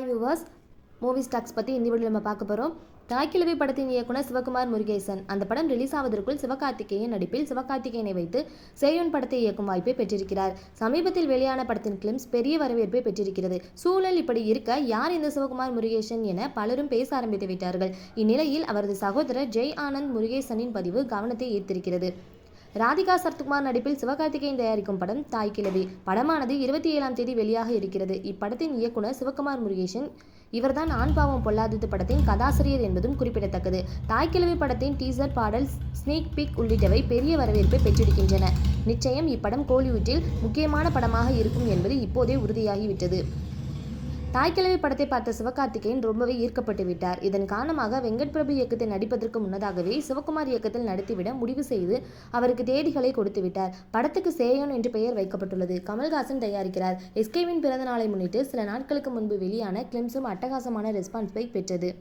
Hi viewers, movie stocks பற்றி இந்த video நம்ம பார்க்க போகிறோம். தாய்க்கிழவி படத்தின் இயக்குனர் சிவகுமார் முருகேசன். அந்த படம் ரிலீஸ் ஆவதற்குள் சிவகார்த்திகேயன் நடிப்பில் சிவகார்த்திகேயனை வைத்து சேயோன் படத்தை இயக்கும் வாய்ப்பை பெற்றிருக்கிறார். சமீபத்தில் வெளியான படத்தின் கிளிம்ஸ் பெரிய வரவேற்பை பெற்றிருக்கிறது. சூழல் இப்படி இருக்க யார் இந்த சிவகுமார் முருகேசன் என பலரும் பேச ஆரம்பித்து விட்டார்கள். இந்நிலையில் அவரது சகோதரர் ஜெய் ஆனந்த் முருகேசனின் பதிவு கவனத்தை ஈர்த்திருக்கிறது. ராதிகா சரத்குமார் நடிப்பில் சிவகார்த்திகேயன் தயாரிக்கும் படம் தாய்க்கிழவி. படமானது 27ஆம் தேதி வெளியாக இருக்கிறது. இப்படத்தின் இயக்குனர் சிவகுமார் முருகேசன். இவர்தான் ஆண் பாவம் பொல்லாதது படத்தின் கதாசிரியர் என்பதும் குறிப்பிடத்தக்கது. தாய்க்கிழவி படத்தின் டீசர், பாடல், ஸ்னீக் பீக் உள்ளிட்டவை பெரிய வரவேற்பை பெற்றிருக்கின்றன. நிச்சயம் இப்படம் கோலிவுட்டில் முக்கியமான படமாக இருக்கும் என்பது இப்போதே உறுதியாகிவிட்டது. தாய்க்கிழவி படத்தை பார்த்த சிவகார்த்திகேயன் ரொம்பவே ஈர்க்கப்பட்டு விட்டார். இதன் காரணமாக வெங்கட் பிரபு இயக்கத்தில் நடிப்பதற்கு முன்னதாகவே சிவகுமார் இயக்கத்தில் நடித்துவிட முடிவு செய்து அவருக்கு தேதிகளை கொடுத்து விட்டார். படத்துக்கு சேயோன் என்று பெயர் வைக்கப்பட்டுள்ளது. கமல்ஹாசன் தயாரிக்கிறார். எஸ்கேவின் பிறந்த நாளை முன்னிட்டு சில நாட்களுக்கு முன்பு வெளியான கிளிம்ஸும் அட்டகாசமான ரெஸ்பான்ஸை பெற்றது.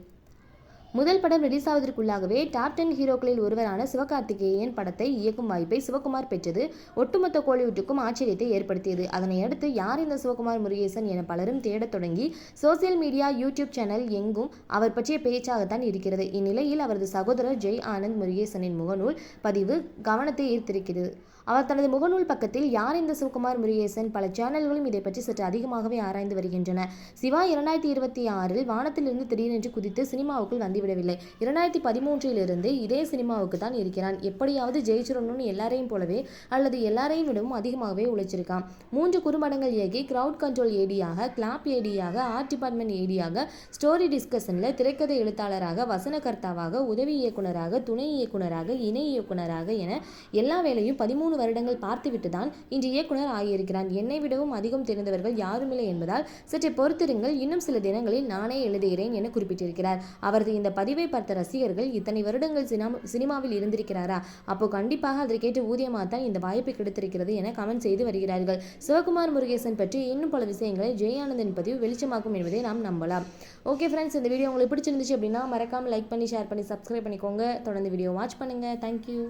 முதல் படம் ரிலீஸ் ஆவதற்குள்ளாகவே டாப் 10 ஹீரோக்களில் ஒருவரான சிவகார்த்திகேயன் படத்தை இயக்கும் வாய்ப்பை சிவகுமார் பெற்றது ஒட்டுமொத்த கோலிவுட்டுக்கும் ஆச்சரியத்தை ஏற்படுத்தியது. அதனையடுத்து யார் இந்த சிவகுமார் முருகேசன் என பலரும் தேடத் தொடங்கி சோசியல் மீடியா, யூடியூப் சேனல் எங்கும் அவர் பற்றிய பேச்சாகத்தான் இருக்கிறது. இந்நிலையில் அவரது சகோதரர் ஜெய் ஆனந்த் முருகேசனின் முகநூல் பதிவு கவனத்தை ஈர்த்திருக்கிறது. அவர் தனது முகநூல் பக்கத்தில் யார் இந்த சிவகுமார் முருகேசன், பல சேனல்களும் இதை பற்றி சற்று அதிகமாகவே ஆராய்ந்து வருகின்றன. சிவா 2026 வானத்திலிருந்து திடீரென்று குதித்து சினிமாவுக்குள் வந்துவிடவில்லை. 2013 இதே சினிமாவுக்கு தான் இருக்கிறான். எப்படியாவது ஜெயிச்சிடணும்னு எல்லாரையும் போலவே அல்லது எல்லாரையும் விடவும் அதிகமாகவே உழைச்சிருக்கான். 3 குறும்படங்கள் இயக்கி கிரவுட் கண்ட்ரோல் ஏடியாக, கிளாப் ஏடியாக, ஆர்ட் டிபார்ட்மெண்ட் ஏடியாக, ஸ்டோரி டிஸ்கஷன்ல திரைக்கதை எழுத்தாளராக, வசனகர்த்தாவாக, உதவி இயக்குனராக, துணை இயக்குனராக, இணை இயக்குனராக என எல்லா வேலையும் 13 வருடங்கள் பார்த்துவிட்டு தான் இன்று இயக்குனர் ஆகியிருக்கிறான். என்னை விடவும் அதிகம் தெரிந்தவர்கள் யாருமில்லை என்பதால் சற்றை பொறுத்திருங்கள், இன்னும் சில தினங்களில் நானே எழுதுகிறேன் என குறிப்பிட்டிருக்கிறார். அவரது இந்த பதிவை பார்த்த ரசிகர்கள், இத்தனை வருடங்கள் சினிமாவில் இருந்திருக்கிறாரா, அப்போ கண்டிப்பாக அதற்கேற்ற ஊதியமாக தான் இந்த வாய்ப்பு கிடைத்திருக்கிறது என கமெண்ட் செய்து வருகிறார்கள். சிவகுமார் முருகேசன் பற்றி இன்னும் பல விஷயங்களை ஜெய் ஆனந்தின் பதிவு வெளிச்சமாக்கும் என்பதை நாம் நம்பலாம். ஓகே ஃப்ரெண்ட்ஸ், இந்த வீடியோ உங்களுக்கு பிடிச்சிருந்துச்சு அப்படின்னா மறக்காமல் லைக் பண்ணி, ஷேர் பண்ணி, சப்ஸ்கிரைப் பண்ணிக்கோங்க. தொடர்ந்து வீடியோ வாட்ச் பண்ணுங்க. தேங்க்யூ.